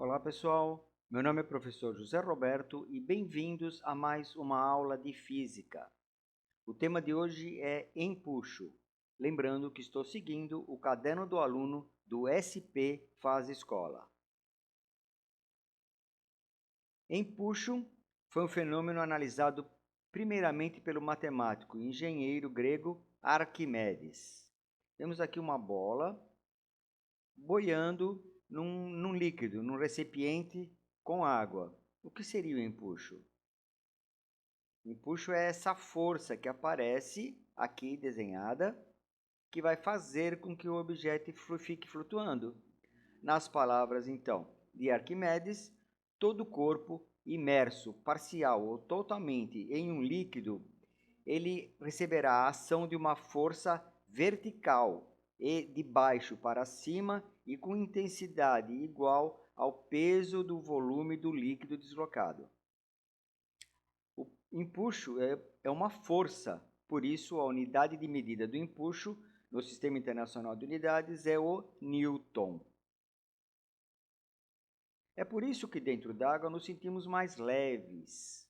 Olá pessoal, meu nome é professor José Roberto e bem-vindos a mais uma aula de Física. O tema de hoje é empuxo, lembrando que estou seguindo o caderno do aluno do SP Fase Escola. Empuxo foi um fenômeno analisado primeiramente pelo matemático e engenheiro grego Arquimedes. Temos aqui uma bola boiando num líquido, num recipiente com água. O que seria o empuxo? O empuxo é essa força que aparece aqui desenhada, que vai fazer com que o objeto fique flutuando. Nas palavras, então, de Arquimedes, todo corpo imerso, parcial ou totalmente em um líquido, ele receberá a ação de uma força vertical e de baixo para cima e com intensidade igual ao peso do volume do líquido deslocado. O empuxo é uma força, por isso a unidade de medida do empuxo no Sistema Internacional de Unidades é o Newton. É por isso que dentro d'água nos sentimos mais leves.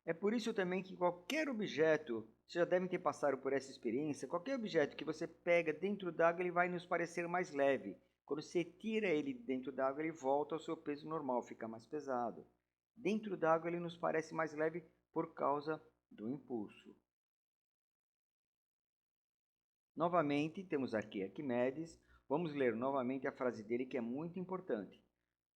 É por isso também que qualquer objeto, vocês já devem ter passado por essa experiência, qualquer objeto que você pega dentro d'água, ele vai nos parecer mais leve. Quando você tira ele dentro d'água, ele volta ao seu peso normal, fica mais pesado. Dentro d'água, ele nos parece mais leve por causa do impulso. Novamente, temos aqui Arquimedes. Vamos ler novamente a frase dele que é muito importante.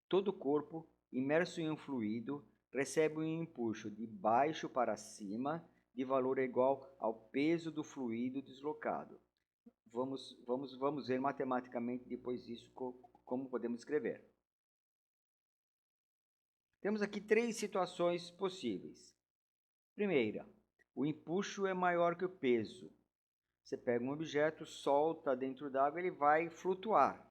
Todo corpo imerso em um fluido recebe um empuxo de baixo para cima de valor igual ao peso do fluido deslocado. Vamos ver matematicamente depois isso como podemos escrever. Temos aqui três situações possíveis. Primeira, o empuxo é maior que o peso. Você pega um objeto, solta dentro d'água, ele vai flutuar.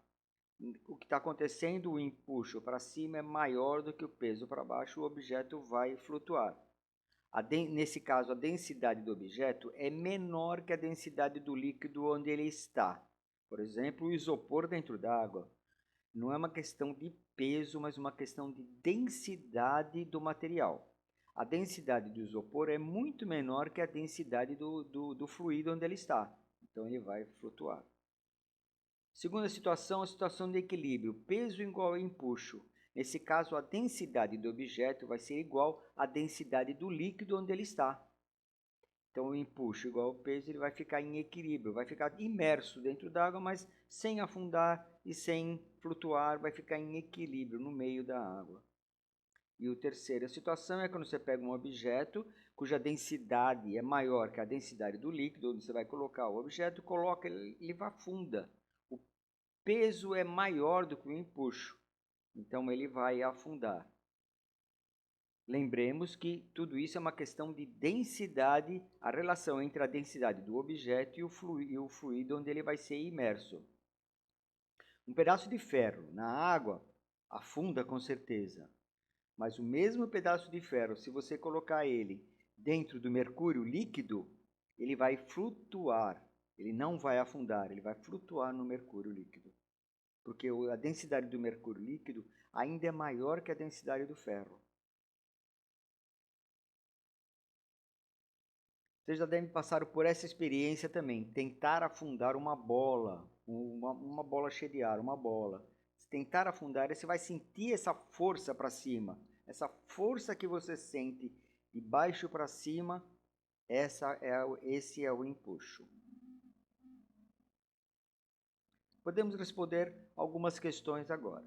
O que está acontecendo, o empuxo para cima é maior do que o peso para baixo, o objeto vai flutuar. Nesse caso, a densidade do objeto é menor que a densidade do líquido onde ele está. Por exemplo, o isopor dentro d'água. Não é uma questão de peso, mas uma questão de densidade do material. A densidade do isopor é muito menor que a densidade do fluido onde ele está. Então, ele vai flutuar. Segunda situação, a situação de equilíbrio, peso igual a empuxo. Nesse caso, a densidade do objeto vai ser igual à densidade do líquido onde ele está. Então, o empuxo igual ao peso, ele vai ficar em equilíbrio, vai ficar imerso dentro d'água, mas sem afundar e sem flutuar, vai ficar em equilíbrio no meio da água. E a terceira situação é quando você pega um objeto cuja densidade é maior que a densidade do líquido, onde você vai colocar o objeto, coloca ele afunda. O peso é maior do que o empuxo, então ele vai afundar. Lembremos que tudo isso é uma questão de densidade, a relação entre a densidade do objeto e o fluido onde ele vai ser imerso. Um pedaço de ferro na água afunda com certeza, mas o mesmo pedaço de ferro, se você colocar ele dentro do mercúrio líquido, ele vai flutuar, ele não vai afundar, ele vai flutuar no mercúrio líquido. Porque a densidade do mercúrio líquido ainda é maior que a densidade do ferro. Vocês já devem passar por essa experiência também, tentar afundar uma bola, uma bola cheia de ar, uma bola. Se tentar afundar, você vai sentir essa força para cima. Essa força que você sente de baixo para cima, esse é o empuxo. Podemos responder algumas questões agora.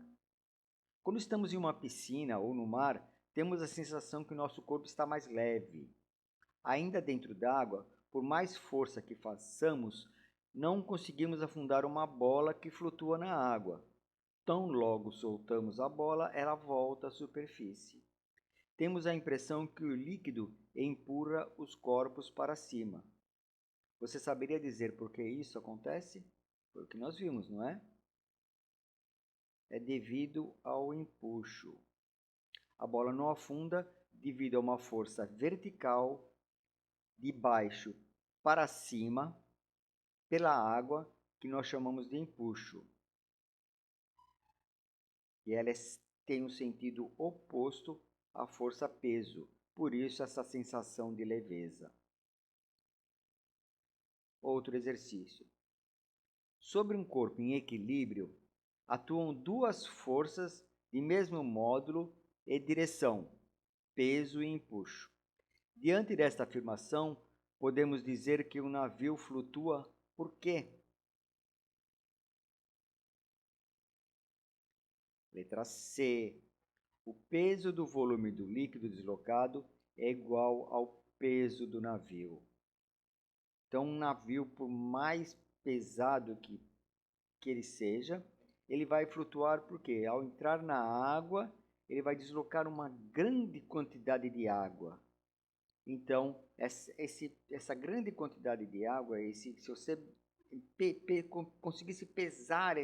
Quando estamos em uma piscina ou no mar, temos a sensação que o nosso corpo está mais leve. Ainda dentro d'água, por mais força que façamos, não conseguimos afundar uma bola que flutua na água. Tão logo soltamos a bola, ela volta à superfície. Temos a impressão que o líquido empurra os corpos para cima. Você saberia dizer por que isso acontece? Foi o que nós vimos, não é? É devido ao empuxo. A bola não afunda devido a uma força vertical de baixo para cima pela água que nós chamamos de empuxo. e ela tem um sentido oposto à força-peso, por isso essa sensação de leveza. Outro exercício. Sobre um corpo em equilíbrio, atuam duas forças de mesmo módulo e direção, peso e empuxo. Diante desta afirmação, podemos dizer que um navio flutua por quê? Letra C. O peso do volume do líquido deslocado é igual ao peso do navio. Então, um navio, por mais pesado que ele seja, ele vai flutuar porque, ao entrar na água, ele vai deslocar uma grande quantidade de água. Então, essa grande quantidade de água, se você conseguisse pesar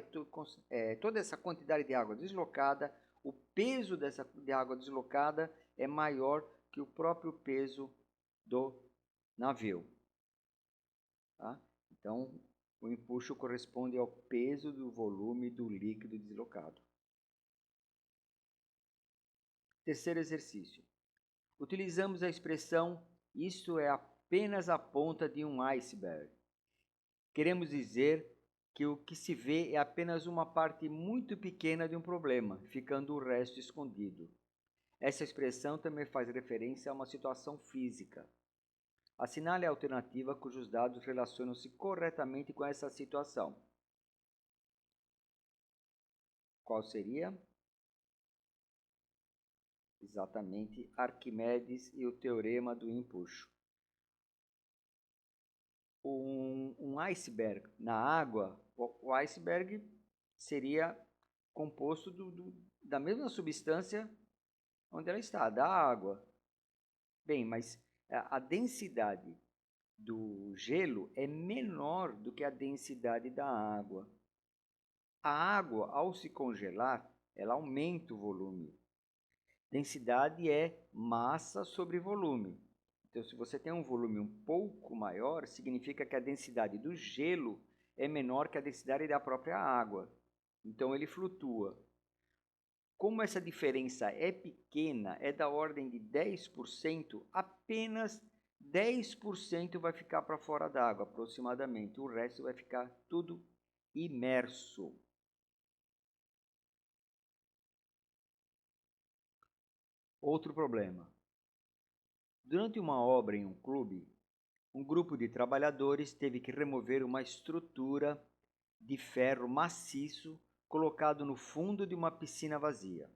toda essa quantidade de água deslocada, o peso de água deslocada é maior que o próprio peso do navio. Tá? Então, o empuxo corresponde ao peso do volume do líquido deslocado. Terceiro exercício. Utilizamos a expressão "isso é apenas a ponta de um iceberg". Queremos dizer que o que se vê é apenas uma parte muito pequena de um problema, ficando o resto escondido. Essa expressão também faz referência a uma situação física. Assinale a alternativa cujos dados relacionam-se corretamente com essa situação. Qual seria? Exatamente, Arquimedes e o teorema do empuxo. Um iceberg na água, o iceberg seria composto da mesma substância onde ela está, da água. Bem, mas a densidade do gelo é menor do que a densidade da água. A água, ao se congelar, ela aumenta o volume. Densidade é massa sobre volume. Então, se você tem um volume um pouco maior, significa que a densidade do gelo é menor que a densidade da própria água. Então, ele flutua. Como essa diferença é pequena, é da ordem de 10%, apenas 10% vai ficar para fora d'água, aproximadamente. O resto vai ficar tudo imerso. Outro problema. Durante uma obra em um clube, um grupo de trabalhadores teve que remover uma estrutura de ferro maciço colocado no fundo de uma piscina vazia.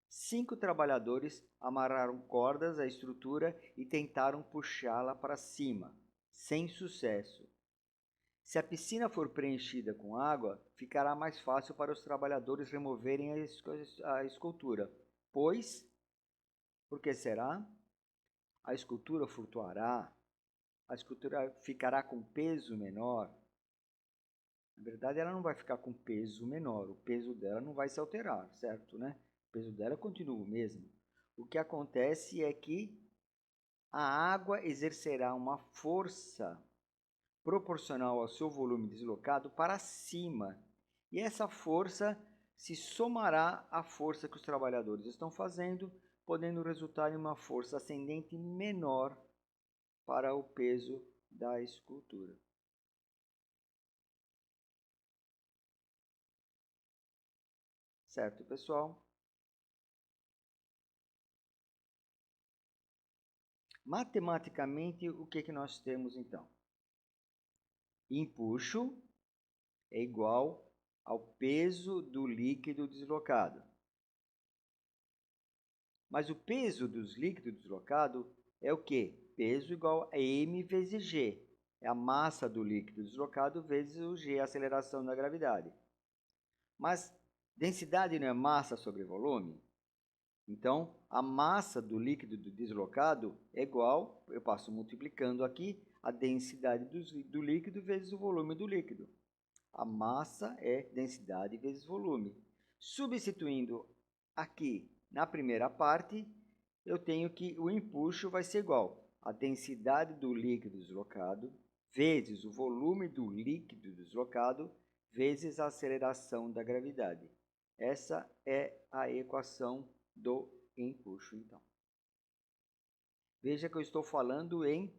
5 trabalhadores amarraram cordas à estrutura e tentaram puxá-la para cima, sem sucesso. Se a piscina for preenchida com água, ficará mais fácil para os trabalhadores removerem a escultura, pois, por que será? A escultura flutuará, a escultura ficará com peso menor. Na verdade, ela não vai ficar com peso menor, o peso dela não vai se alterar, certo, né? O peso dela continua o mesmo. O que acontece é que a água exercerá uma força proporcional ao seu volume deslocado para cima, e essa força se somará à força que os trabalhadores estão fazendo, podendo resultar em uma força ascendente menor para o peso da escultura. Certo, pessoal? Matematicamente, o que nós temos então? Empuxo é igual ao peso do líquido deslocado. Mas o peso dos líquidos deslocados é o quê? Peso igual a m vezes g. É a massa do líquido deslocado vezes o g, a aceleração da gravidade. Mas densidade não é massa sobre volume? Então, a massa do líquido deslocado é igual, eu passo multiplicando aqui, a densidade do líquido vezes o volume do líquido. A massa é densidade vezes volume. Substituindo aqui na primeira parte, eu tenho que o empuxo vai ser igual a densidade do líquido deslocado vezes o volume do líquido deslocado vezes a aceleração da gravidade. Essa é a equação do empuxo, então. Veja que eu estou falando em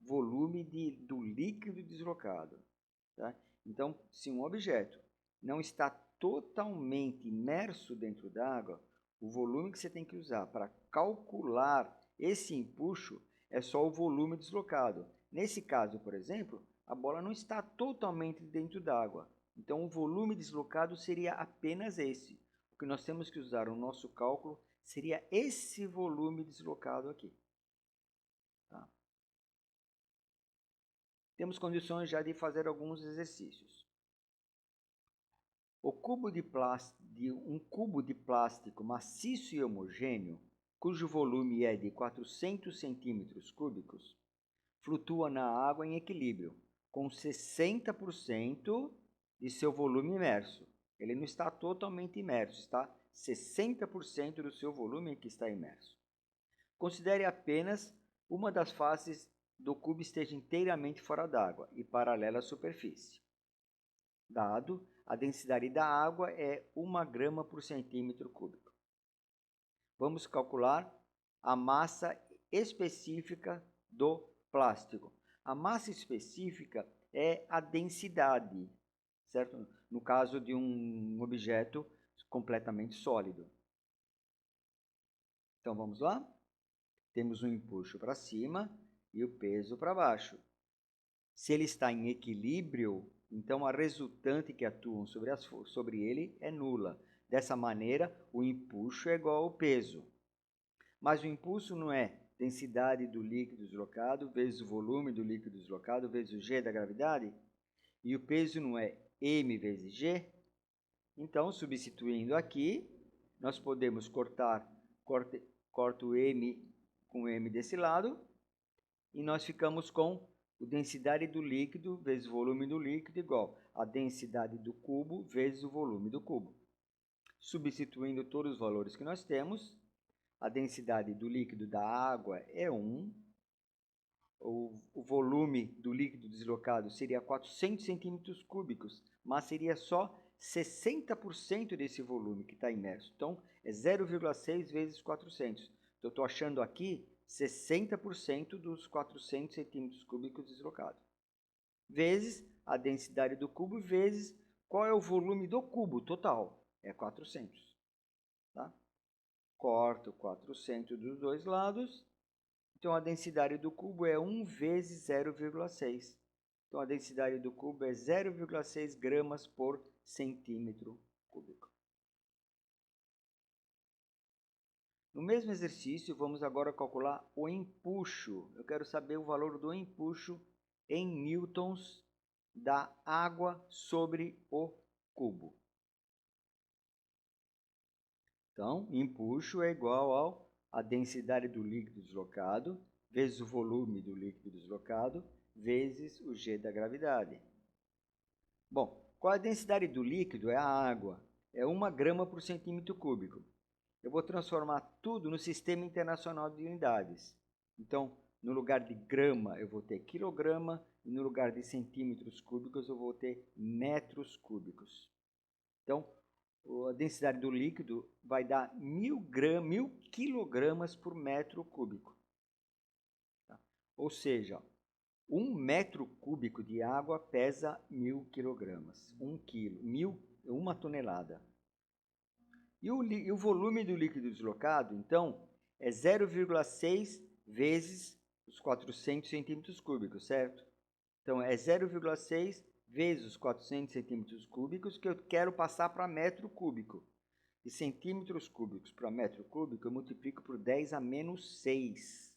volume do líquido deslocado. Tá? Então, se um objeto não está totalmente imerso dentro d'água, o volume que você tem que usar para calcular esse empuxo é só o volume deslocado. Nesse caso, por exemplo, a bola não está totalmente dentro d'água. Então, o volume deslocado seria apenas esse. O que nós temos que usar no nosso cálculo seria esse volume deslocado aqui. Tá? Temos condições já de fazer alguns exercícios. Um cubo de plástico maciço e homogêneo, cujo volume é de 400 centímetros cúbicos, flutua na água em equilíbrio, com 60% de seu volume imerso. Ele não está totalmente imerso, está 60% do seu volume que está imerso. Considere apenas uma das faces do cubo esteja inteiramente fora d'água e paralela à superfície. Dado, a densidade da água é 1 grama por centímetro cúbico. Vamos calcular a massa específica do plástico. A massa específica é a densidade, certo? No caso de um objeto completamente sólido. Então vamos lá? Temos um empuxo para cima e o peso para baixo. Se ele está em equilíbrio, então a resultante que atuam sobre ele é nula. Dessa maneira, o empuxo é igual ao peso. Mas o impulso não é densidade do líquido deslocado vezes o volume do líquido deslocado vezes o g da gravidade? E o peso não é m vezes g? Então, substituindo aqui, nós podemos corto m com m desse lado, e nós ficamos com a densidade do líquido vezes o volume do líquido igual a densidade do cubo vezes o volume do cubo. Substituindo todos os valores que nós temos, a densidade do líquido da água é 1, o volume do líquido deslocado seria 400 centímetros cúbicos, mas seria só 60% desse volume que está imerso. Então, é 0,6 vezes 400. Então, eu estou achando aqui 60% dos 400 centímetros cúbicos deslocados. Vezes a densidade do cubo, vezes qual é o volume do cubo total? É 400. Tá? Corto 400 dos dois lados. Então, a densidade do cubo é 1 vezes 0,6. Então, a densidade do cubo é 0,6 gramas por centímetro cúbico. No mesmo exercício, vamos agora calcular o empuxo. Eu quero saber o valor do empuxo em newtons da água sobre o cubo. Então, empuxo é igual à densidade do líquido deslocado vezes o volume do líquido deslocado vezes o g da gravidade. Bom, qual a densidade do líquido? É a água. É 1 grama por centímetro cúbico. Eu vou transformar tudo no Sistema Internacional de Unidades. Então, no lugar de grama, eu vou ter quilograma, e no lugar de centímetros cúbicos, eu vou ter metros cúbicos. Então, a densidade do líquido vai dar 1000 quilogramas por metro cúbico. Tá? Ou seja, 1 metro cúbico de água pesa 1000 quilogramas. 1 quilo, 1 tonelada. E o volume do líquido deslocado, então, é 0,6 vezes os 400 centímetros cúbicos, certo? Então, é 0,6 vezes os 400 centímetros cúbicos que eu quero passar para metro cúbico. De centímetros cúbicos para metro cúbico, eu multiplico por 10 a menos 6.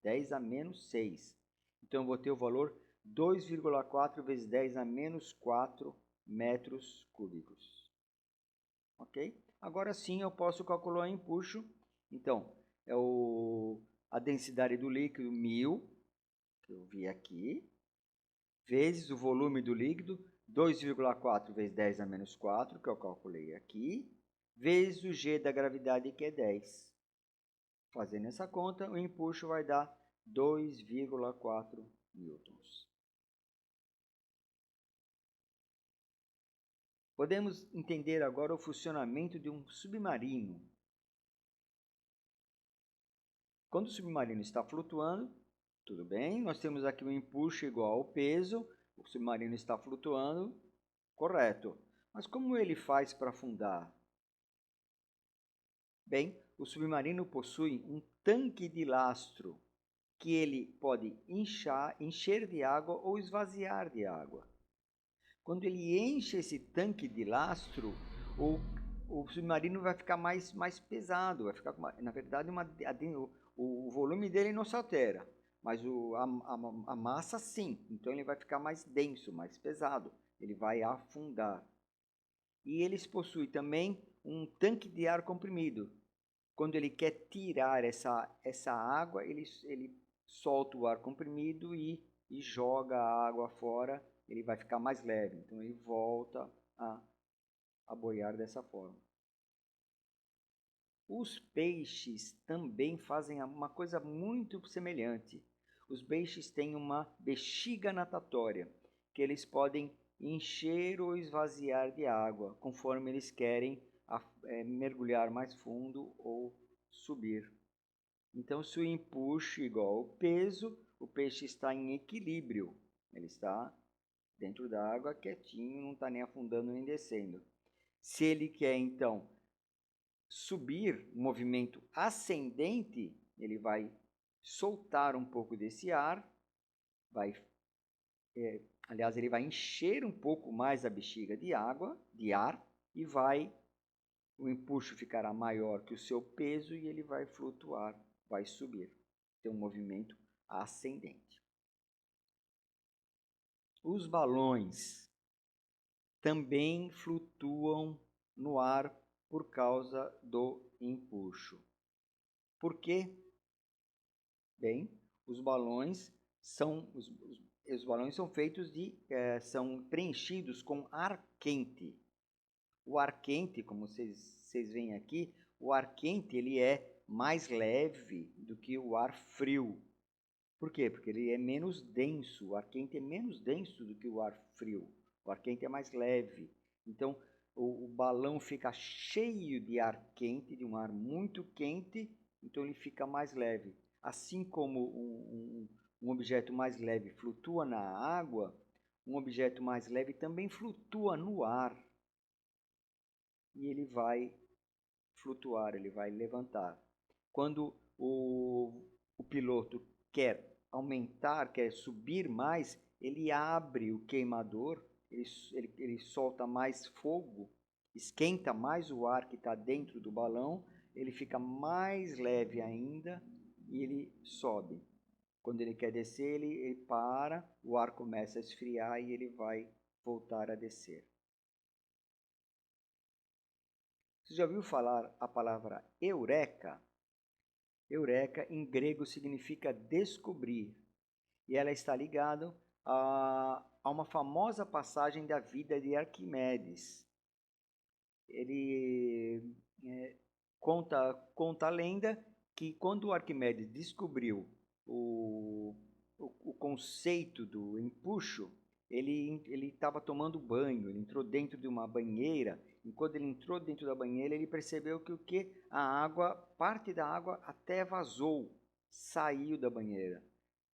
10 a menos 6. Então, eu vou ter o valor 2,4 vezes 10 a menos 4 metros cúbicos. Ok? Agora sim eu posso calcular o empuxo. Então, é a densidade do líquido, 1000, que eu vi aqui, vezes o volume do líquido, 2,4 vezes 10 a menos 4, que eu calculei aqui, vezes o g da gravidade, que é 10. Fazendo essa conta, o empuxo vai dar 2,4 newtons. Podemos entender agora o funcionamento de um submarino. Quando o submarino está flutuando, tudo bem, nós temos aqui um empuxo igual ao peso, o submarino está flutuando, correto. Mas como ele faz para afundar? Bem, o submarino possui um tanque de lastro que ele pode encher de água ou esvaziar de água. Quando ele enche esse tanque de lastro, o submarino vai ficar mais pesado, vai ficar, na verdade, o volume dele não se altera, mas a massa sim, então ele vai ficar mais denso, mais pesado, ele vai afundar. E eles possuem também um tanque de ar comprimido. Quando ele quer tirar essa água, ele solta o ar comprimido e joga a água fora, ele vai ficar mais leve. Então ele volta a boiar dessa forma. Os peixes também fazem uma coisa muito semelhante. Os peixes têm uma bexiga natatória, que eles podem encher ou esvaziar de água, conforme eles querem mergulhar mais fundo ou subir. Então, se o empuxo é igual ao peso, o peixe está em equilíbrio. Ele está dentro da água, quietinho, não está nem afundando nem descendo. Se ele quer, então, subir, movimento ascendente, ele vai soltar um pouco desse ar, aliás, ele vai encher um pouco mais a bexiga de água, de ar, e o empuxo ficará maior que o seu peso e ele vai flutuar, vai subir. Tem um movimento ascendente. Os balões também flutuam no ar por causa do empuxo. Por quê? Bem, os balões são feitos são preenchidos com ar quente. O ar quente, como vocês veem aqui, o ar quente ele é mais leve do que o ar frio. Por quê? Porque ele é menos denso. O ar quente é menos denso do que o ar frio. O ar quente é mais leve. Então, o balão fica cheio de ar quente, de um ar muito quente, então ele fica mais leve. Assim como um objeto mais leve flutua na água, um objeto mais leve também flutua no ar. E ele vai flutuar, ele vai levantar. Quando o piloto quer aumentar, quer subir mais, ele abre o queimador, ele solta mais fogo, esquenta mais o ar que está dentro do balão, ele fica mais leve ainda e ele sobe. Quando ele quer descer, ele para, o ar começa a esfriar e ele vai voltar a descer. Você já ouviu falar a palavra eureka? Eureka em grego significa descobrir e ela está ligada a uma famosa passagem da vida de Arquimedes. Ele conta a lenda que quando Arquimedes descobriu o conceito do empuxo, ele estava tomando banho, ele entrou dentro de uma banheira, e quando ele entrou dentro da banheira, ele percebeu que a água, parte da água até vazou, saiu da banheira.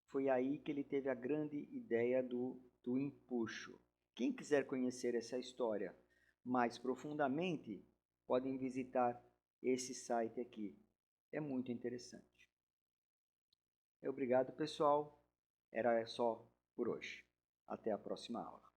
Foi aí que ele teve a grande ideia do empuxo. Quem quiser conhecer essa história mais profundamente, podem visitar esse site aqui. É muito interessante. Obrigado, pessoal. Era só por hoje. Até a próxima aula.